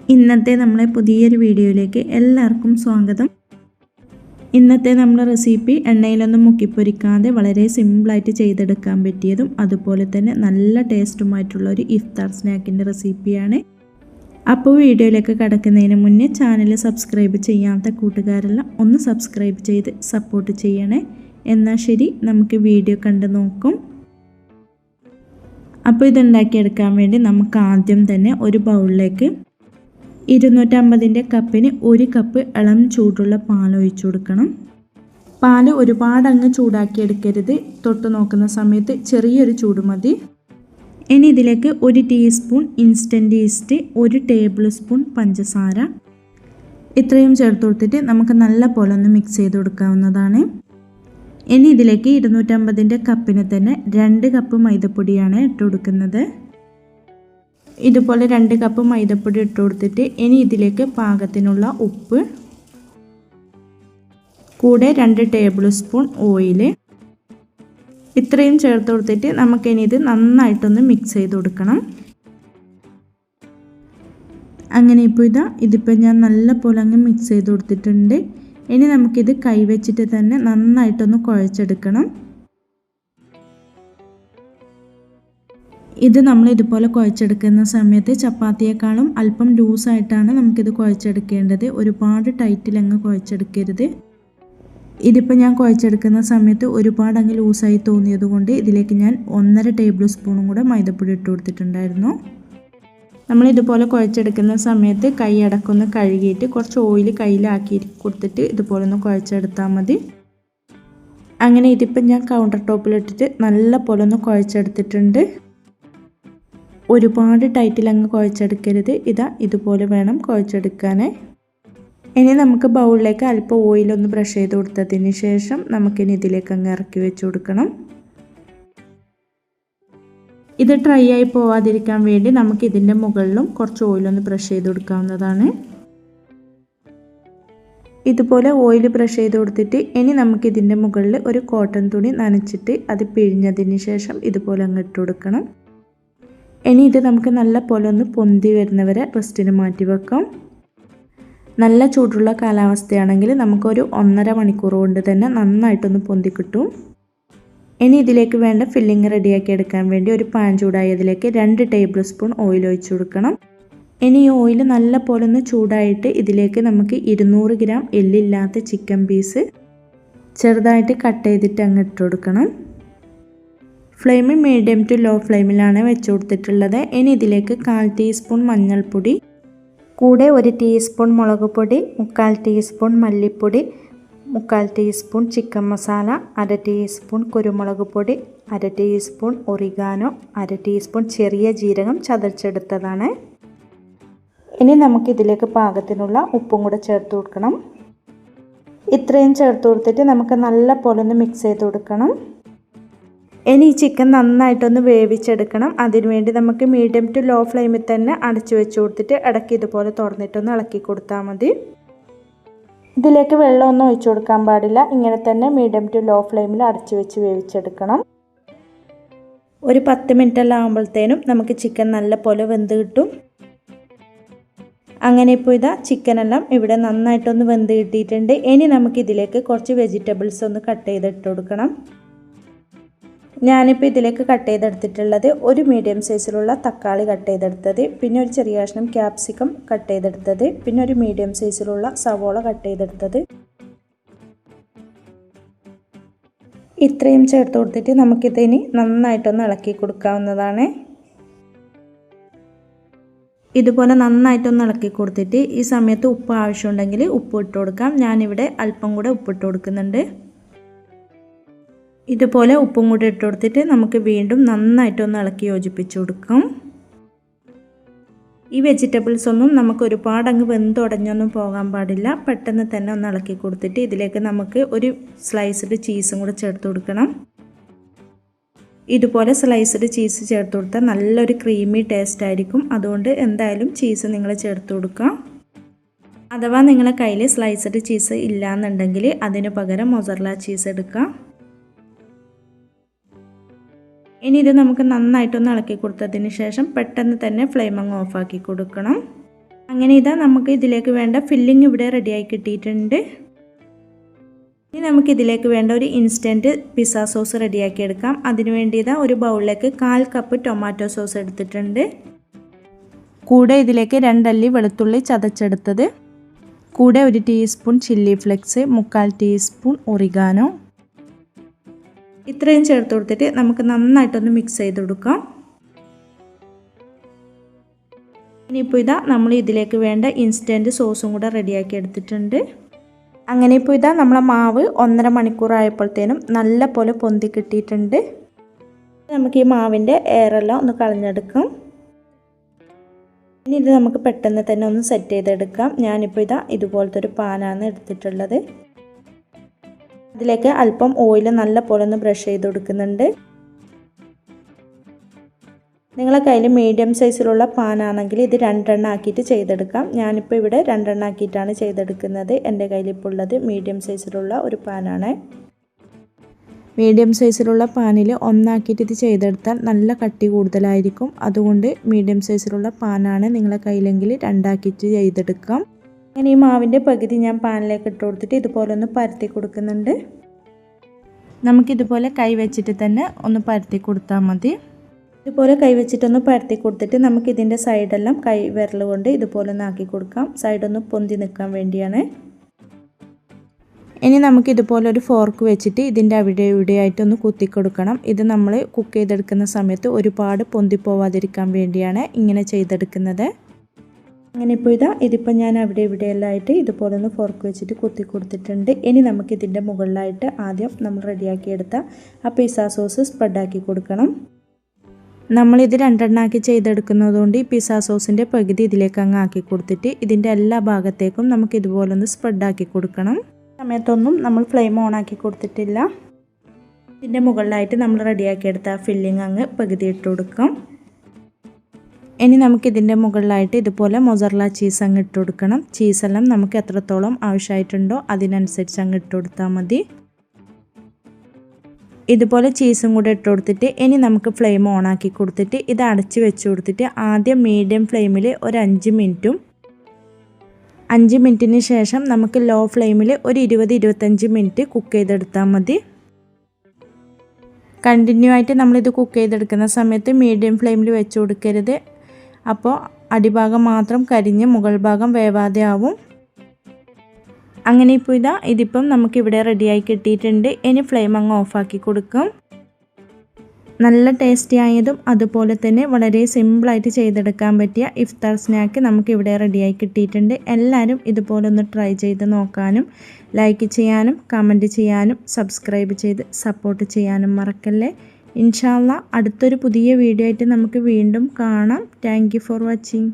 ഇന്നത്തെ നമ്മളെ പുതിയൊരു വീഡിയോയിലേക്ക് എല്ലാവർക്കും സ്വാഗതം. ഇന്നത്തെ നമ്മുടെ റെസിപ്പി എണ്ണയിലൊന്നും മുക്കിപ്പൊരിക്കാതെ വളരെ സിമ്പിളായിട്ട് ചെയ്തെടുക്കാൻ പറ്റിയതും അതുപോലെ തന്നെ നല്ല ടേസ്റ്റുമായിട്ടുള്ള ഒരു ഇഫ്താർ സ്നാക്കിൻ്റെ റെസിപ്പിയാണ്. അപ്പോൾ വീഡിയോയിലേക്ക് കടക്കുന്നതിന് മുന്നേ ചാനൽ സബ്സ്ക്രൈബ് ചെയ്യാത്ത കൂട്ടുകാരെല്ലാം ഒന്ന് സബ്സ്ക്രൈബ് ചെയ്ത് സപ്പോർട്ട് ചെയ്യണേ. എന്നാൽ ശരി, നമുക്ക് വീഡിയോ കണ്ടു നോക്കും. അപ്പോൾ ഇതുണ്ടാക്കിയെടുക്കാൻ വേണ്ടി നമുക്ക് ആദ്യം തന്നെ ഒരു ബൗളിലേക്ക് 250 കപ്പിന് 1 കപ്പ് ഇളം ചൂടുള്ള പാൽ ഒഴിച്ചു കൊടുക്കണം. പാൽ ഒരുപാട് അങ്ങ് ചൂടാക്കിയെടുക്കരുത്. തൊട്ട് നോക്കുന്ന സമയത്ത് ചെറിയൊരു ചൂട് മതി. ഇനി ഇതിലേക്ക് 1 teaspoon instant east, 1 table spoon പഞ്ചസാര ഇത്രയും ചേർത്ത് കൊടുത്തിട്ട് നമുക്ക് നല്ല പോലെ ഒന്ന് മിക്സ് ചെയ്ത് കൊടുക്കാവുന്നതാണ്. ഇനി ഇതിലേക്ക് 250 കപ്പിന് തന്നെ 2 കപ്പ് മൈദപ്പൊടിയാണ് ഇട്ട് കൊടുക്കുന്നത്. ഇതുപോലെ 2 കപ്പ് മൈദപ്പൊടി ഇട്ട് കൊടുത്തിട്ട് ഇനി ഇതിലേക്ക് പാകത്തിനുള്ള ഉപ്പ്, കൂടെ 2 ടേബിൾ സ്പൂൺ ഓയിൽ ഇത്രയും ചേർത്ത് കൊടുത്തിട്ട് നമുക്കിനി ഇത് നന്നായിട്ടൊന്ന് മിക്സ് ചെയ്ത് കൊടുക്കണം. അങ്ങനെ ഇതിപ്പോൾ ഞാൻ നല്ല പോലെ അങ്ങ് മിക്സ് ചെയ്ത് കൊടുത്തിട്ടുണ്ട്. ഇനി നമുക്കിത് കൈവച്ചിട്ട് തന്നെ നന്നായിട്ടൊന്ന് കുഴച്ചെടുക്കണം. ഇത് നമ്മൾ ഇതുപോലെ കുഴച്ചെടുക്കുന്ന സമയത്ത് ചപ്പാത്തിയേക്കാളും അല്പം ലൂസായിട്ടാണ് നമുക്കിത് കുഴച്ചെടുക്കേണ്ടത്. ഒരുപാട് ടൈറ്റിലങ്ങ് കുഴച്ചെടുക്കരുത്. ഇതിപ്പോൾ ഞാൻ കുഴച്ചെടുക്കുന്ന സമയത്ത് ഒരുപാട് അങ്ങ് ലൂസായി തോന്നിയത് കൊണ്ട് ഇതിലേക്ക് ഞാൻ 1.5 ടേബിൾ സ്പൂണും കൂടെ മൈദപ്പൊടി ഇട്ട് കൊടുത്തിട്ടുണ്ടായിരുന്നു. നമ്മളിതുപോലെ കുഴച്ചെടുക്കുന്ന സമയത്ത് കൈ അടക്കൊന്ന് കഴുകിയിട്ട് കുറച്ച് ഓയിൽ കയ്യിലാക്കി കൊടുത്തിട്ട് ഇതുപോലെ ഒന്ന് കുഴച്ചെടുത്താൽ മതി. അങ്ങനെ ഇതിപ്പോൾ ഞാൻ കൗണ്ടർ ടോപ്പിലിട്ടിട്ട് നല്ല പോലെ ഒന്ന് കുഴച്ചെടുത്തിട്ടുണ്ട്. ഒരുപാട് ടൈറ്റിലങ്ങ് കുഴച്ചെടുക്കരുത്. ഇതുപോലെ വേണം കുഴച്ചെടുക്കാൻ. ഇനി നമുക്ക് ബൗളിലേക്ക് അല്പം ഓയിലൊന്ന് ബ്രഷ് ചെയ്ത് കൊടുത്തതിന് ശേഷം നമുക്കിനി ഇതിലേക്ക് അങ്ങ് ഇറക്കി വെച്ച് കൊടുക്കണം. ഇത് ഡ്രൈ ആയി പോവാതിരിക്കാൻ വേണ്ടി നമുക്ക് ഇതിൻ്റെ മുകളിലും കുറച്ച് ഓയിലൊന്ന് ബ്രഷ് ചെയ്ത് കൊടുക്കാവുന്നതാണ്. ഇതുപോലെ ഓയിൽ ബ്രഷ് ചെയ്ത് കൊടുത്തിട്ട് ഇനി നമുക്കിതിൻ്റെ മുകളിൽ ഒരു കോട്ടൺ തുണി നനച്ചിട്ട് അത് പിഴിഞ്ഞതിന് ശേഷം ഇതുപോലെ അങ്ങ് ഇട്ട് കൊടുക്കണം. ഇനി ഇത് നമുക്ക് നല്ല പോലെ ഒന്ന് പൊന്തി വരുന്നവരെ റെസ്റ്റിന് മാറ്റി വെക്കാം. നല്ല ചൂടുള്ള കാലാവസ്ഥയാണെങ്കിൽ നമുക്കൊരു 1.5 മണിക്കൂർ കൊണ്ട് തന്നെ നന്നായിട്ടൊന്ന് പൊന്തി കിട്ടും. ഇനി ഇതിലേക്ക് വേണ്ട ഫില്ലിങ് റെഡിയാക്കി എടുക്കാൻ വേണ്ടി ഒരു പാൻ ചൂടായതിലേക്ക് 2 ടേബിൾ സ്പൂൺ ഓയിൽ ഒഴിച്ചു കൊടുക്കണം. ഇനി ഈ ഓയിൽ നല്ല പോലെ ഒന്ന് ചൂടായിട്ട് ഇതിലേക്ക് നമുക്ക് 200 ഗ്രാം എല്ലില്ലാത്ത ചിക്കൻ പീസ് ചെറുതായിട്ട് കട്ട് ചെയ്തിട്ട് അങ്ങ് ഇട്ട് കൊടുക്കണം. ഫ്ലെയിം മീഡിയം ടു ലോ ഫ്ലെയിമിലാണ് വെച്ച് കൊടുത്തിട്ടുള്ളത്. ഇനി ഇതിലേക്ക് 1/4 ടീസ്പൂൺ മഞ്ഞൾപ്പൊടി, കൂടെ 1 ടീസ്പൂൺ മുളക് പൊടി, 3/4 ടീസ്പൂൺ മല്ലിപ്പൊടി, 3/4 ടീസ്പൂൺ ചിക്കൻ മസാല, 1/2 ടീസ്പൂൺ കുരുമുളക് പൊടി, 1/2 ടീസ്പൂൺ ഒറിഗാനോ, 1/2 ടീസ്പൂൺ ചെറിയ ജീരകം ചതച്ചെടുത്തതാണ്. ഇനി നമുക്കിതിലേക്ക് പാകത്തിനുള്ള ഉപ്പും കൂടെ ചേർത്ത് കൊടുക്കണം. ഇത്രയും ചേർത്ത് കൊടുത്തിട്ട് നമുക്ക് നല്ല പോലെ ഒന്ന് മിക്സ് ചെയ്ത് കൊടുക്കണം. ഇനി ഈ ചിക്കൻ നന്നായിട്ടൊന്ന് വേവിച്ചെടുക്കണം. അതിനുവേണ്ടി നമുക്ക് മീഡിയം ടു ലോ ഫ്ലെയിമിൽ തന്നെ അടച്ചു വെച്ച് കൊടുത്തിട്ട് ഇടയ്ക്ക് ഇതുപോലെ തുറന്നിട്ടൊന്ന് ഇളക്കി കൊടുത്താൽ മതി. ഇതിലേക്ക് വെള്ളമൊന്നും ഒഴിച്ചു കൊടുക്കാൻ പാടില്ല. ഇങ്ങനെ തന്നെ മീഡിയം ടു ലോ ഫ്ലെയിമിൽ അടച്ചു വെച്ച് വേവിച്ചെടുക്കണം. ഒരു 10 മിനിറ്റെല്ലാം ആകുമ്പോഴത്തേനും നമുക്ക് ചിക്കൻ നല്ല പോലെ വെന്ത് കിട്ടും. അങ്ങനെ ഇപ്പോൾ ചിക്കനെല്ലാം ഇവിടെ നന്നായിട്ടൊന്ന് വെന്ത് കിട്ടിയിട്ടുണ്ട്. ഇനി നമുക്കിതിലേക്ക് കുറച്ച് വെജിറ്റബിൾസ് ഒന്ന് കട്ട് ചെയ്തിട്ട് കൊടുക്കണം. ഞാനിപ്പോൾ ഇതിലേക്ക് കട്ട് ചെയ്തെടുത്തിട്ടുള്ളത് ഒരു മീഡിയം സൈസിലുള്ള തക്കാളി കട്ട് ചെയ്തെടുത്തത്, പിന്നെ ഒരു ചെറിയ കഷ്ണം ക്യാപ്സിക്കം കട്ട് ചെയ്തെടുത്തത്, പിന്നെ ഒരു മീഡിയം സൈസിലുള്ള സവോള കട്ട് ചെയ്തെടുത്തത്. ഇത്രയും ചേർത്ത് കൊടുത്തിട്ട് നമുക്കിതിനി നന്നായിട്ടൊന്ന് ഇളക്കി കൊടുക്കാവുന്നതാണ്. ഇതുപോലെ നന്നായിട്ടൊന്ന് ഇളക്കി കൊടുത്തിട്ട് ഈ സമയത്ത് ഉപ്പ് ആവശ്യമുണ്ടെങ്കിൽ ഉപ്പ് ഇട്ട് കൊടുക്കാം. ഞാനിവിടെ അല്പം കൂടെ ഉപ്പിട്ട് കൊടുക്കുന്നുണ്ട്. ഇതുപോലെ ഉപ്പും കൂടി ഇട്ട് കൊടുത്തിട്ട് നമുക്ക് വീണ്ടും നന്നായിട്ടൊന്ന് ഇളക്കി യോജിപ്പിച്ച് കൊടുക്കാം. ഈ വെജിറ്റബിൾസ് ഒന്നും നമുക്ക് ഒരുപാട് അങ്ങ് വെന്തുടഞ്ഞൊന്നും പോകാൻ പാടില്ല. പെട്ടെന്ന് തന്നെ ഒന്ന് ഇളക്കി കൊടുത്തിട്ട് ഇതിലേക്ക് നമുക്ക് ഒരു സ്ലൈസ്ഡ് ചീസും കൂടെ ചേർത്ത് കൊടുക്കണം. ഇതുപോലെ സ്ലൈസ്ഡ് ചീസ് ചേർത്ത് കൊടുത്താൽ നല്ലൊരു ക്രീമി ടേസ്റ്റ് ആയിരിക്കും. അതുകൊണ്ട് എന്തായാലും ചീസ് നിങ്ങൾ ചേർത്ത് കൊടുക്കുക. അഥവാ നിങ്ങളുടെ കയ്യിൽ സ്ലൈസ്ഡ് ചീസ് ഇല്ലയെന്നുണ്ടെങ്കിൽ അതിന് പകരം മൊസറല്ല ചീസ് എടുക്കുക. ഇനി ഇത് നമുക്ക് നന്നായിട്ടൊന്ന് ഇളക്കി കൊടുത്തതിന് ശേഷം പെട്ടെന്ന് തന്നെ ഫ്ലെയിം അങ്ങ് ഓഫാക്കി കൊടുക്കണം. അങ്ങനെ ഇതാ നമുക്ക് ഇതിലേക്ക് വേണ്ട ഫില്ലിംഗ് ഇവിടെ റെഡിയായി കിട്ടിയിട്ടുണ്ട്. ഇനി നമുക്കിതിലേക്ക് വേണ്ട ഒരു ഇൻസ്റ്റൻറ്റ് പിസ്സ സോസ് റെഡിയാക്കി എടുക്കാം. അതിന് വേണ്ടി ഇതാ ഒരു ബൗളിലേക്ക് 1/4 കപ്പ് ടൊമാറ്റോ സോസ് എടുത്തിട്ടുണ്ട്. കൂടെ ഇതിലേക്ക് 2 അല്ലി വെളുത്തുള്ളി ചതച്ചെടുത്തത്, കൂടെ 1 teaspoon chilli flakes, 1/4 teaspoon oregano, ഇത്രയും ചേർത്ത് കൊടുത്തിട്ട് നമുക്ക് നന്നായിട്ടൊന്ന് മിക്സ് ചെയ്ത് കൊടുക്കാം. ഇനിയിപ്പോൾ ഇതാ നമ്മൾ ഇതിലേക്ക് വേണ്ട ഇൻസ്റ്റൻറ്റ് സോസും കൂടെ റെഡിയാക്കി എടുത്തിട്ടുണ്ട്. അങ്ങനെ ഇപ്പോൾ ഇതാ നമ്മളെ മാവ് 1.5 മണിക്കൂറായപ്പോഴത്തേനും നല്ല പോലെ പൊന്തി കിട്ടിയിട്ടുണ്ട്. നമുക്ക് ഈ മാവിൻ്റെ എയറെല്ലാം ഒന്ന് കളഞ്ഞെടുക്കാം. ഇനി ഇത് നമുക്ക് പെട്ടെന്ന് തന്നെ ഒന്ന് സെറ്റ് ചെയ്തെടുക്കാം. ഞാനിപ്പോൾ ഇതാ ഇതുപോലത്തെ ഒരു പാനാണ് എടുത്തിട്ടുള്ളത്. അതിലേക്ക് അല്പം ഓയിൽ നല്ല പോലെ ഒന്ന് ബ്രഷ് ചെയ്ത് കൊടുക്കുന്നുണ്ട്. നിങ്ങളെ കയ്യിൽ മീഡിയം സൈസിലുള്ള പാനാണെങ്കിൽ ഇത് 2 എണ്ണം ആക്കിയിട്ട് ചെയ്തെടുക്കാം. ഞാനിപ്പോൾ ഇവിടെ 2 എണ്ണം ആക്കിയിട്ടാണ് ചെയ്തെടുക്കുന്നത്. എൻ്റെ കയ്യിലിപ്പോൾ ഉള്ളത് മീഡിയം സൈസിലുള്ള ഒരു പാനാണ്. മീഡിയം സൈസിലുള്ള പാനിൽ 1 ആക്കിയിട്ട് ഇത് ചെയ്തെടുത്താൽ നല്ല കട്ടി കൂടുതലായിരിക്കും. അതുകൊണ്ട് മീഡിയം സൈസിലുള്ള പാനാണ് നിങ്ങളെ കയ്യിലെങ്കിൽ 2 ആക്കിയിട്ട് ചെയ്തെടുക്കാം. അങ്ങനെ ഈ മാവിൻ്റെ പകുതി ഞാൻ പാനിലേക്ക് ഇട്ട് കൊടുത്തിട്ട് ഇതുപോലെ ഒന്ന് പരത്തി കൊടുക്കുന്നുണ്ട്. നമുക്കിതുപോലെ കൈ വെച്ചിട്ട് തന്നെ ഒന്ന് പരത്തി കൊടുത്താൽ മതി. ഇതുപോലെ കൈ വെച്ചിട്ടൊന്ന് പരത്തി കൊടുത്തിട്ട് നമുക്കിതിൻ്റെ സൈഡെല്ലാം കൈ വിരൽ കൊണ്ട് ഇതുപോലെ ഒന്ന് ആക്കി കൊടുക്കാം. സൈഡൊന്ന് പൊന്തി നിൽക്കാൻ വേണ്ടിയാണ്. ഇനി നമുക്കിതുപോലെ ഒരു ഫോർക്ക് വെച്ചിട്ട് ഇതിൻ്റെ അവിടെ ഇവിടെയായിട്ടൊന്ന് കുത്തി കൊടുക്കണം. ഇത് നമ്മൾ കുക്ക് ചെയ്തെടുക്കുന്ന സമയത്ത് ഒരുപാട് പൊന്തിപ്പോവാതിരിക്കാൻ വേണ്ടിയാണ് ഇങ്ങനെ ചെയ്തെടുക്കുന്നത്. അങ്ങനെ ഇപ്പോൾ ഇതിപ്പോൾ ഞാൻ അവിടെ ഇവിടെയെല്ലാം ആയിട്ട് ഇതുപോലെ ഒന്ന് ഫോർക്ക് വെച്ചിട്ട് കുത്തി കൊടുത്തിട്ടുണ്ട്. ഇനി നമുക്കിതിൻ്റെ മുകളിലായിട്ട് ആദ്യം നമ്മൾ റെഡിയാക്കിയെടുത്ത ആ പിസ്സ സോസ് സ്പ്രെഡാക്കി കൊടുക്കണം. നമ്മളിത് 2 എണ്ണമാക്കി ചെയ്തെടുക്കുന്നതുകൊണ്ട് ഈ പിസ്സ സോസിൻ്റെ പകുതി ഇതിലേക്ക് അങ്ങ് ആക്കി കൊടുത്തിട്ട് ഇതിൻ്റെ എല്ലാ ഭാഗത്തേക്കും നമുക്ക് ഇതുപോലെ ഒന്ന് സ്പ്രെഡാക്കി കൊടുക്കണം. സമയത്തൊന്നും നമ്മൾ ഫ്ലെയിം ഓൺ ആക്കി കൊടുത്തിട്ടില്ല. ഇതിൻ്റെ മുകളിലായിട്ട് നമ്മൾ റെഡിയാക്കിയെടുത്ത ഫില്ലിങ് അങ്ങ് പകുതി ഇട്ട് കൊടുക്കാം. ഇനി നമുക്കിതിൻ്റെ മുകളിലായിട്ട് ഇതുപോലെ മൊസറല്ല ചീസ് അങ്ങ് ഇട്ട് കൊടുക്കണം. ചീസെല്ലാം നമുക്ക് എത്രത്തോളം ആവശ്യമായിട്ടുണ്ടോ അതിനനുസരിച്ച് അങ്ങ് ഇട്ട് കൊടുത്താൽ മതി. ഇതുപോലെ ചീസും കൂടെ ഇട്ട് കൊടുത്തിട്ട് ഇനി നമുക്ക് ഫ്ലെയിം ഓൺ ആക്കി കൊടുത്തിട്ട് ഇത് അടച്ച് വെച്ച് കൊടുത്തിട്ട് ആദ്യം മീഡിയം ഫ്ലെയിമിൽ ഒരു 5 മിനിറ്റും 5 മിനിറ്റിന് ശേഷം നമുക്ക് ലോ ഫ്ലെയിമിൽ ഒരു 20-25 മിനിറ്റ് കുക്ക് ചെയ്തെടുത്താൽ മതി. കണ്ടിന്യൂ ആയിട്ട് നമ്മളിത് കുക്ക് ചെയ്തെടുക്കുന്ന സമയത്ത് മീഡിയം ഫ്ലെയിമിൽ വെച്ച് കൊടുക്കരുത്. അപ്പോൾ അടിഭാഗം മാത്രം കരിഞ്ഞ് മുകൾ ഭാഗം വേവാതെ ആവും. അങ്ങനെ ഇപ്പോൾ ഇതിപ്പം നമുക്കിവിടെ റെഡിയായി കിട്ടിയിട്ടുണ്ട്. ഇനി ഫ്ലെയിം അങ്ങ് ഓഫാക്കി കൊടുക്കാം. നല്ല ടേസ്റ്റി ആയതും അതുപോലെ തന്നെ വളരെ സിമ്പിളായിട്ട് ചെയ്തെടുക്കാൻ പറ്റിയ ഇഫ്താർ സ്നാക്ക് നമുക്കിവിടെ റെഡിയായി കിട്ടിയിട്ടുണ്ട്. എല്ലാവരും ഇതുപോലെ ഒന്ന് ട്രൈ ചെയ്ത് നോക്കാനും ലൈക്ക് ചെയ്യാനും കമൻറ്റ് ചെയ്യാനും സബ്സ്ക്രൈബ് ചെയ്ത് സപ്പോർട്ട് ചെയ്യാനും മറക്കല്ലേ. ഇൻഷാ അല്ലാഹ് അടുത്തൊരു പുതിയ വീഡിയോ ആയിട്ട് നമുക്ക് വീണ്ടും കാണാം. Thank you for watching.